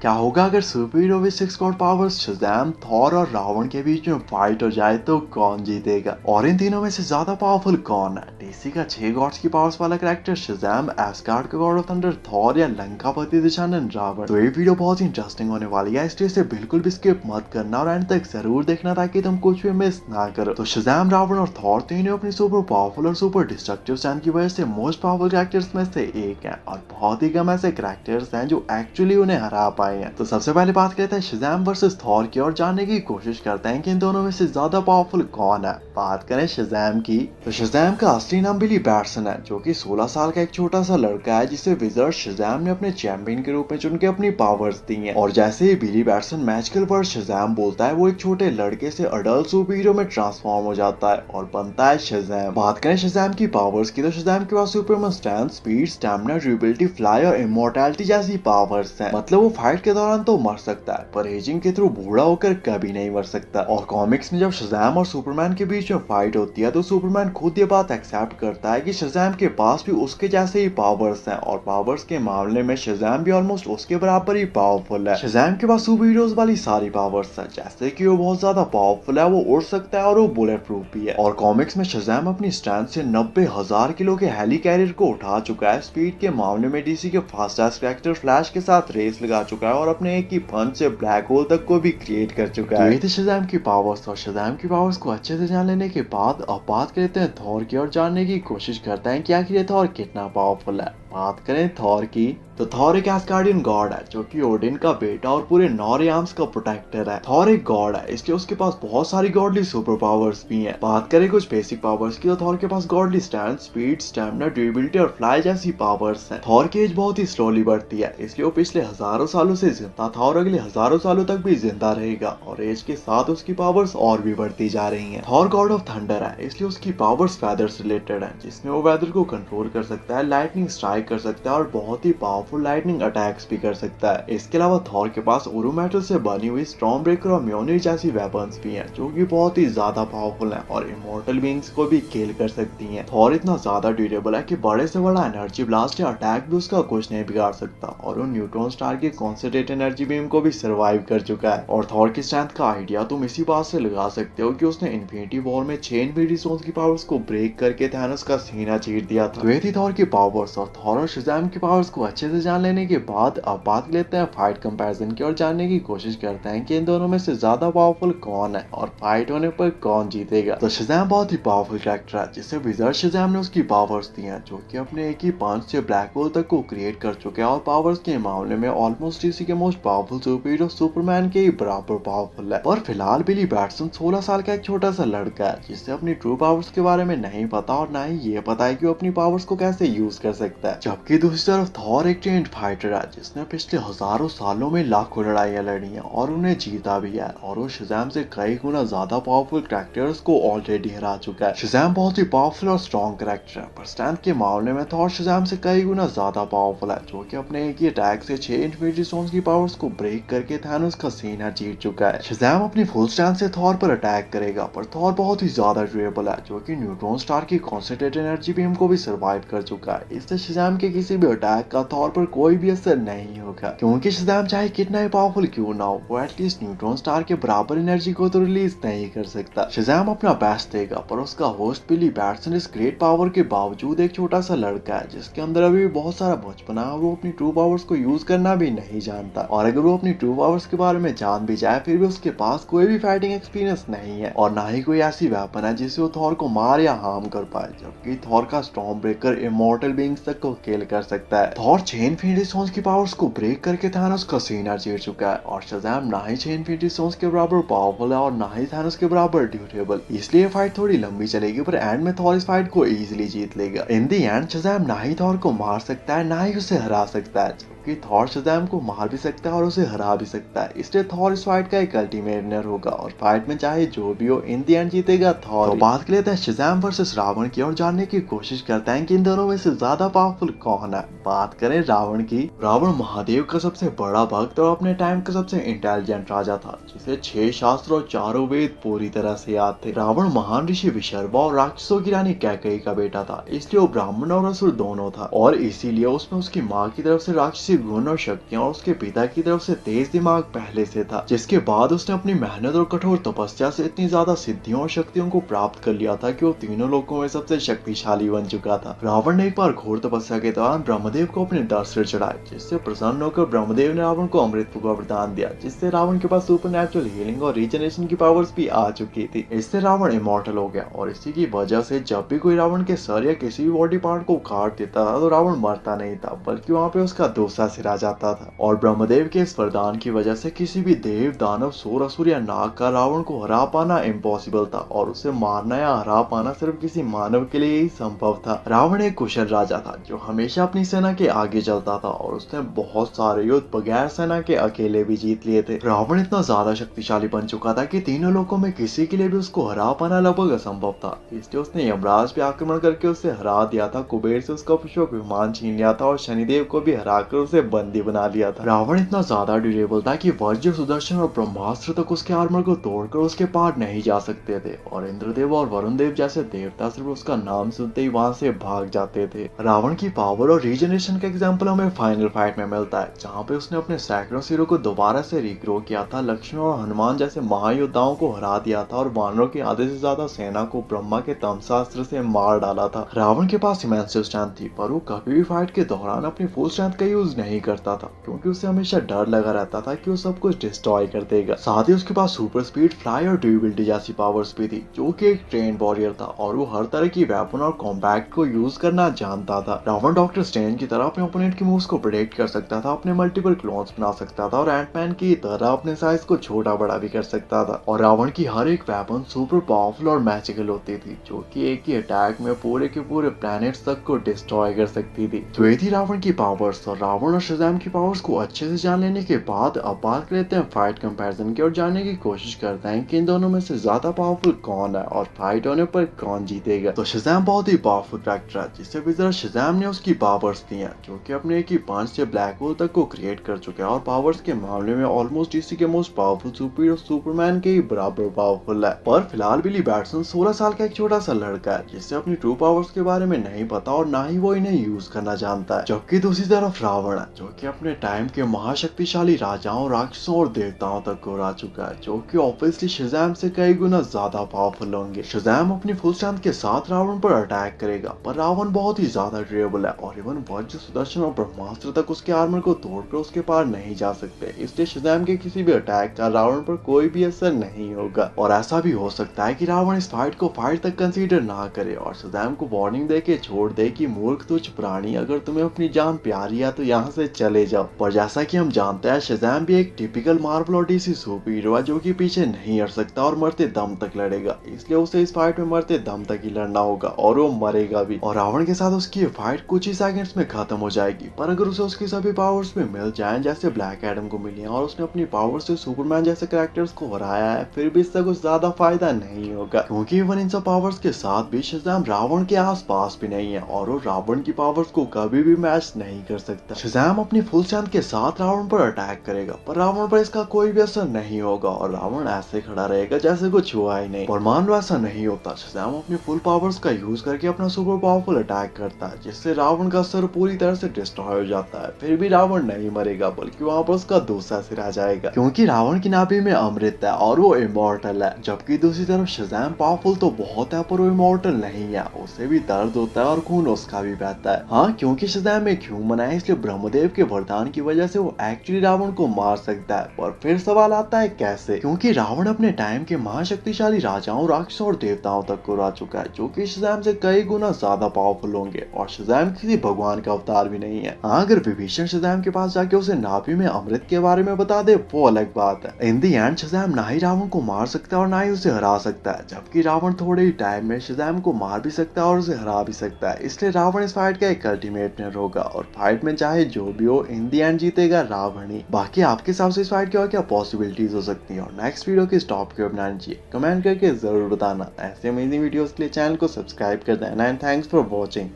क्या होगा अगर super hero with 6 God powers Shazam, Thor और रावण के बीच में फाइट हो जाए तो कौन जीतेगा? और इन तीनों में से ज्यादा पावरफुल कौन है? डीसी का 6 गॉड्स की पावर्स वाला कैरेक्टर शज़ैम, एस्गार्ड का गॉड ऑफ थंडर थॉर या लंकापति दशानन रावण? तो ये वीडियो बहुत ही इंटरेस्टिंग होने वाली है, इसलिए इसे बिल्कुल भी स्किप मत करना और एंड तक जरूर देखना ताकि तुम कुछ भी मिस ना करो। तो शज़ैम, रावण और थॉर तीनों अपनी सुपर पावरफुल और सुपर डिस्ट्रक्टिव स्टैंड की वजह से मोस्ट पावरफुल कैरेक्टर्स में से एक है और बहुत ही कम ऐसे कैरेक्टर्स हैं जो एक्चुअली उन्हें हरा पाए हैं। तो सबसे पहले बात करते हैं शज़ैम वर्सेस थॉर की और जानने की कोशिश करते हैं कि इन दोनों में से ज्यादा पावरफुल कौन है। बात करें शज़ैम की, तो शज़ैम का असली नाम बिली बैट्सन है, जो कि 16 साल का एक छोटा सा लड़का है जिसे विज़र्ड शज़ैम ने अपने चैंपियन के रूप में चुन के अपनी पावर्स दी हैं। और जैसे ही बिली बैट्सन मैजिकल वर्ड शज़ैम बोलता है, वो एक छोटे लड़के से अडल्ट सुपर हीरो में ट्रांसफॉर्म हो जाता है और बनता है शज़ैम। बात करें शज़ैम की पावर्स की, तो शज़ैम के पास Superman strength, speed, stamina, durability, fly और इमॉर्टैलिटी जैसी पावर्स हैं। मतलब वो फाइट के दौरान तो मर सकता है पर एजिंग के थ्रू बूढ़ा होकर कभी नहीं मर सकता। और कॉमिक्स में जब शज़ैम और सुपरमैन के बीच में फाइट होती है तो सुपरमैन खुद ये बात एक्सेप्ट करता है कि शज़ैम के पास भी उसके जैसे ही पावर्स हैं और पावर्स के मामले में शज़ैम भी ऑलमोस्ट उसके बराबर ही पावरफुल है। शज़ैम के पास सुपर हीरोज वाली सारी पावर्स है, जैसे कि वो बहुत ज्यादा पावरफुल है, वो उड़ सकता है और वो बुलेट प्रूफ भी है। और कॉमिक्स में शज़ैम अपनी स्ट्रेंथ से 90,000 किलो के हेली कैरियर को उठा चुका है। स्पीड के मामले में डीसी के फास्टेस्ट कैरेक्टर फ्लैश के साथ रेस लगा चुका है और अपने एक ही पंच से ब्लैक होल तक को भी क्रिएट कर चुका है। ये थे शज़ैम की पावर्स। और शज़ैम की पावर्स को अच्छे से जान लेने के बाद अब बात करते हैं थॉर की और जानने की कोशिश करते हैं कि आखिर ये थॉर कितना पावरफुल है। बात करें थॉर की, तो थॉर एक एस्गार्डियन गॉड है जो कि ओडिन का बेटा और पूरे नॉर्थ का प्रोटेक्टर है। थॉर एक गॉड है, इसलिए उसके पास बहुत सारी गॉडली सुपर पावर्स भी हैं। बात करें कुछ बेसिक पावर्स की, तो थॉर के पास godly strength, speed, stamina, durability और फ्लाई जैसी पावर्स हैं। थॉर की एज बहुत ही स्लोली बढ़ती है, इसलिए वो पिछले हजारों सालों से जिंदा था और अगले हजारों सालों तक भी जिंदा रहेगा और एज के साथ उसकी पावर्स और भी बढ़ती जा रही हैं। थॉर गॉड ऑफ थंडर है, इसलिए उसकी पावर्स वेदर से रिलेटेड है, जिसमें वो वेदर को कंट्रोल कर सकता है, लाइटनिंग स्ट्राइक कर सकता है और बहुत ही पावरफुल लाइटनिंग अटैक्स भी कर सकता है। इसके अलावा थॉर के पास उरू मेटल से बनी हुई स्टॉर्म ब्रेकर और म्योनिर जैसी वेपन्स भी हैं, जो कि बहुत ही ज्यादा पावरफुल हैं और इमॉर्टल बीइंग्स को भी किल कर सकती हैं। थॉर इतना ज्यादा ड्यूरेबल है कि बड़े से बड़ा एनर्जी ब्लास्ट या अटैक भी उसका कुछ नहीं बिगाड़ सकता और वो न्यूट्रॉन स्टार के कॉन्सेंट्रेट एनर्जी बीम को भी सर्वाइव कर चुका है। और थॉर की स्ट्रेंथ का आइडिया तुम इसी बात से लगा सकते हो कि उसने इन्फिनिटी वॉर में 6 इन्फिनिटी स्टोन्स की पावर्स को ब्रेक करके थैनोस का सीना चीर दिया था। तो ये थी थॉर की पावर्स। और थॉर और शज़ैम की पावर्स को अच्छे से जान लेने के बाद अब बात लेते हैं फाइट कंपैरिजन की और जानने की कोशिश करते हैं कि इन दोनों में से ज्यादा पावरफुल कौन है और फाइट होने पर कौन जीतेगा। तो शज़ैम बहुत ही पावरफुल कैरेक्टर है, जिसे विज़र्ड शज़ैम ने उसकी पावर्स दी हैं, जो कि अपने एक ही पंच से ब्लैक होल तक को क्रिएट कर चुके हैं और पावर्स के मामले में ऑलमोस्ट डीसी के most powerful super hero Superman के ही बराबर पावरफुल है। पर फिलहाल बिली बैट्सन 16 साल का एक छोटा सा लड़का है, जिसे अपनी ट्रू पावर्स के बारे में नहीं पता और ना ही ये पता है कि वो अपनी पावर्स को कैसे यूज कर सकता है। जबकि दूसरी तरफ थॉर एक ट्रेंड फाइटर है, जिसने पिछले हजारों सालों में लाखों लड़ाइयां लड़ी हैं और उन्हें जीता भी है और वो शज़ैम से कई गुना ज्यादा पावरफुल कैरेक्टर्स को ऑलरेडी हरा चुका है। शज़ैम बहुत ही पावरफुल और स्ट्रॉन्ग कैरेक्टर है, पर स्ट्रेंथ के मामले में थॉर शज़ैम से कई गुना ज्यादा पावरफुल है, जो कि अपने एक ही अटैक से 6 इन्फिनिटी स्टोन्स की पावर्स को ब्रेक करके थैनोस का सीना चीर चुका है। शज़ैम अपनी फुल स्ट्रेंथ से थॉर पर अटैक करेगा, पर थॉर बहुत ही ज्यादा ड्यूरेबल है, जो कि न्यूट्रॉन स्टार की कॉन्सेंट्रेट एनर्जी बीम को भी सर्वाइव कर चुका है। इससे शज़ैम के किसी भी अटैक का थॉर पर कोई भी असर नहीं होगा, क्योंकि शज़ैम चाहे कितना ही पावरफुल क्यों ना हो, वो एटलीस्ट न्यूट्रॉन स्टार के बराबर एनर्जी को तो रिलीज नहीं कर सकता। शज़ैम अपना बेस्ट देगा, पर उसका होस्ट बिली बैट्सन इस ग्रेट पावर के बावजूद एक छोटा सा लड़का है, जिसके अंदर अभी भी बहुत सारा बचपना है और वो अपनी ट्रू पावर्स को यूज करना भी नहीं जानता। और अगर वो अपनी ट्रू पावर्स के बारे में जान भी जाए, फिर भी उसके पास कोई भी फाइटिंग एक्सपीरियंस नहीं है और ना ही कोई ऐसी वेपन है जिससे वो थॉर को मार या हार्म कर पाए। जबकि थॉर का स्टॉर्म ब्रेकर इमॉर्टल बीइंग्स तक को किल कर सकता है। थॉर 6 इन्फिनिटी स्टोन्स की पावर्स को ब्रेक करके थैनोस का सीना चीर चुका है और शज़ैम ना ही 6 इन्फिनिटी स्टोन्स के बराबर पावरफुल है और ना ही थैनोस के बराबर ड्यूरेबल। इसलिए फाइट थोड़ी लंबी चलेगी, पर एंड में थॉर इस फाइट को इजीली जीत लेगा। इन दी एंड शज़ैम ना ही थॉर को मार सकता है, ना ही उसे हरा सकता है, कि थॉर शज़ैम को मार भी सकता है और उसे हरा भी सकता है। इसलिए थॉर इस फाइट का एक अल्टीमेट विनर होगा और फाइट में चाहे जो भी हो, इन दी एंड जीतेगा थॉर। तो बात कर लेते हैं शज़ैम वर्सेस रावण की और जानने की कोशिश करते हैं कि इन दोनों में से ज्यादा पावरफुल कौन है। बात करें रावण की, रावण महादेव का सबसे बड़ा भक्त और अपने टाइम का सबसे इंटेलिजेंट राजा था, जिसे 6 शास्त्र और 4 वेद पूरी तरह से याद थे। रावण महान ऋषि विशर्वा और राक्षसों की रानी कैकेयी का बेटा था, इसलिए वो ब्राह्मण और असुर दोनों था और इसीलिए उसमें उसकी माँ की तरफ से राक्षसी जैसी गुण और शक्तियां और उसके पिता की तरफ से तेज दिमाग पहले से था, जिसके बाद उसने अपनी मेहनत और कठोर तपस्या से इतनी ज्यादा सिद्धियों और शक्तियों को प्राप्त कर लिया था कि वो तीनों लोगों में सबसे शक्तिशाली बन चुका था। रावण ने एक बार घोर तपस्या के दौरान ब्रह्मदेव को अपने दर सिर चढ़ाए, जिससे प्रसन्न होकर ब्रह्मदेव ने रावण को अमृत का वरदान दिया, जिससे रावण के पास सुपरनैचुरल हीलिंग और रीजनरेशन की पावर्स भी आ चुकी थी। इससे रावण इमॉर्टल हो गया और इसी की वजह से जब भी कोई रावण के सर या किसी भी बॉडी पार्ट को काट देता था तो रावण मरता नहीं था, बल्कि वहाँ पे उसका दूसरा सिर आ जाता था। और ब्रह्मदेव के इस वरदान की वजह से किसी भी देव, दानव, सूर, असुर या नाग का रावण को हरा पाना इम्पॉसिबल था और उसे मारना या हरा पाना सिर्फ किसी मानव के लिए ही संभव था। रावण एक कुशल राजा था जो हमेशा अपनी सेना के आगे चलता था और उसने बहुत सारे युद्ध बगैर सेना के अकेले भी जीत लिए थे। रावण इतना ज्यादा शक्तिशाली बन चुका था कि तीनों लोगों में किसी के लिए भी उसको हरा पाना लगभग असंभव था, इसलिए उसने यमराज पे आक्रमण करके उसे हरा दिया था, कुबेर से उसका पुष्पक विमान छीन लिया था और शनिदेव को भी हराकर उसे बंदी बना लिया था। रावण इतना ज्यादा ड्यूरेबल था कि वज्र, सुदर्शन और ब्रह्मास्त्र तक उसके आर्मर को तोड़कर उसके पार नहीं जा सकते थे और इंद्रदेव और वरुण देव जैसे देवता सिर्फ उसका नाम सुनते ही वहां से भाग जाते थे। रावण की पावर और रीजनरेशन का एग्जाम्पल हमें फाइनल फाइट में मिलता है, जहाँ पे उसने अपने सैकड़ों सिरों को दोबारा से रिग्रो किया था, लक्ष्मण और हनुमान जैसे महायोद्धाओं को हरा दिया था और वानरों की आधे से ज्यादा सेना को ब्रह्मा के तमसास्त्र से मार डाला था। रावण के पास इमेंसिव स्ट्रेंथ थी, पर वो कभी भी फाइट के दौरान अपनी फुल स्ट्रेंथ का यूज नहीं करता था, क्योंकि उसे हमेशा डर लगा रहता था कि वो सब कुछ डिस्ट्रॉय कर देगा। साथ ही उसके पास सुपर स्पीड, फ्लाई और ड्यूरेबिलिटी जैसी पावर्स भी थी, जो कि एक ट्रेन वॉरियर था और वो हर तरह की वेपन और कॉम्बैट को यूज करना जानता था। रावण डॉक्टर स्ट्रेंज की तरह अपने ओपोनेंट के मूव्स को प्रेडिक्ट कर सकता था, अपने मल्टीपल क्लोन्स बना सकता था और एंटमैन की तरह अपने साइज को छोटा बड़ा भी कर सकता था। और रावण की हर एक वेपन सुपर पावरफुल और मैजिकल होती थी, जो कि एक ही अटैक में पूरे के पूरे प्लैनेट्स तक को डिस्ट्रॉय कर सकती थी। तो ये थी रावण की पावर्स। और रावण और शज़ैम की पावर्स को अच्छे से जान लेने के बाद अब बात लेते हैं फाइट कंपैरिजन की और जानने की कोशिश करते हैं कि इन दोनों में से ज्यादा पावरफुल कौन है और फाइट होने पर कौन जीतेगा। तो शज़ैम बहुत ही पावरफुल कैरेक्टर है, जिससे विजर शज़ैम ने उसकी पावर्स दी हैं, जो कि अपने एक ही पंच से ब्लैक होल तक को क्रिएट कर चुके हैं और पावर्स के मामले में ऑलमोस्ट डीसी के मोस्ट पावरफुल सुपीरियर सुपरमैन के ही बराबर पावरफुल है। पर फिलहाल बिली बैट्सन 16 साल का एक छोटा सा लड़का है, जिससे अपनी ट्रू पावर्स के बारे में नहीं पता और ना ही वो इन्हें यूज करना जानता है। जबकि दूसरी तरफ रावण है, जो कि अपने टाइम के महाशक्तिशाली राजाओं, राक्षसों और देवताओं तक को हरा चुका है, जो कि ऑब्वियसली शज़ैम से कई गुना ज्यादा पावरफुल होंगे। शज़ैम अपनी फुल स्ट्रेंथ के साथ रावण पर अटैक करेगा, पर रावण बहुत ही ज्यादा ड्यूरेबल है और इवन वज्र, सुदर्शन और ब्रह्मास्त्र तक उसके आर्मर को तोड़कर उसके पार नहीं जा सकते, इसलिए शज़ैम के किसी भी अटैक का रावण पर कोई भी असर नहीं होगा। और ऐसा भी हो सकता है कि रावण इस फाइट को फाइट तक कंसीडर ना करे और शज़ैम को वार्निंग देके छोड़ दे कि मूर्ख तुच्छ प्राणी, अगर तुम्हें अपनी जान प्यारी है तो यहाँ से चले जाओ। पर जैसा कि हम जानते हैं, शज़ैम भी एक टिपिकल मार्वल और डीसी सुपर हीरो है, जो कि पीछे नहीं हट सकता और मरते दम तक लड़ेगा, इसलिए उसे इस फाइट में मरते दम तक ही लड़ना होगा और वो मरेगा भी। और रावण के साथ उसकी ये फाइट कुछ ही सेकंड्स में खत्म हो जाएगी, पर अगर उसे उसकी सभी पावर्स में मिल जाएं जैसे ब्लैक एडम को मिली और उसने अपनी पावर से सुपरमैन जैसे कैरेक्टर्स को हराया है, फिर भी इससे कुछ ज्यादा फायदा नहीं होगा, क्योंकि इवन इन सब पावर्स के साथ भी शज़ैम रावण के आसपास भी नहीं है और वो रावण की पावर्स को कभी भी मैच नहीं कर सकता। शज़ैम अपनी फुल स्ट्रेंथ के साथ रावण पर अटैक करेगा, पर रावण पर इसका कोई भी असर नहीं होगा और रावण ऐसे खड़ा रहेगा जैसे कुछ हुआ ही नहीं। और मान लो ऐसा नहीं होता, शज़ैम अपनी फुल पावर्स का यूज करके अपना सुपर पावरफुल अटैक करता है, जिससे रावण का सर पूरी तरह से डिस्ट्रॉय हो जाता है, फिर भी रावण नहीं मरेगा, बल्कि वहां पर उसका दूसरा सिर आ जाएगा, क्योंकि रावण की नाभि में अमृत है और वो इमॉर्टल है। जबकि दूसरी तरफ शज़ैम पावरफुल तो बहुत है, पर वो इमॉर्टल नहीं है, उसे भी दर्द होता है और खून उसका भी बहता है। हाँ, क्योंकि शज़ैम एक ह्यूमन है, इसलिए ब्रह्मदेव के वरदान की वजह से वो एक्चुअली रावण को मार सकता है। पर फिर सवाल आता है कैसे, क्योंकि रावण अपने टाइम के महाशक्तिशाली राजाओं, राक्षसों और देवताओं तक को हरा चुका है, जो कि शज़ैम से कई गुना ज्यादा पावरफुल होंगे और शज़ैम किसी भगवान का अवतार भी नहीं है। हाँ, अगर विभीषण शज़ैम के पास जाके उसे नाभि में अमृत के बारे में बता दे वो अलग बात है। इन दी एंड शज़ैम ना ही रावण को मार सकता है और ना ही उसे हरा सकता है, जबकि रावण थोड़े ही टाइम में शज़ैम को मार भी सकता है और उसे हरा भी सकता है। इसलिए रावण इस फाइट का एक अल्टीमेट विनर होगा और फाइट में चाहे जो भी हो, इन दी एंड जीतेगा रावण ही। बाकी आपके हिसाब से इस फाइट की और क्या पॉसिबिलिटीज हो सकती है और नेक्स्ट वीडियो किस टॉपिक पे बनानी चाहिए, कमेंट करके जरूर बताना। ऐसे अमेजिंग वीडियोस के लिए चैनल को सब्सक्राइब कर देना एंड थैंक्स फॉर वॉचिंग।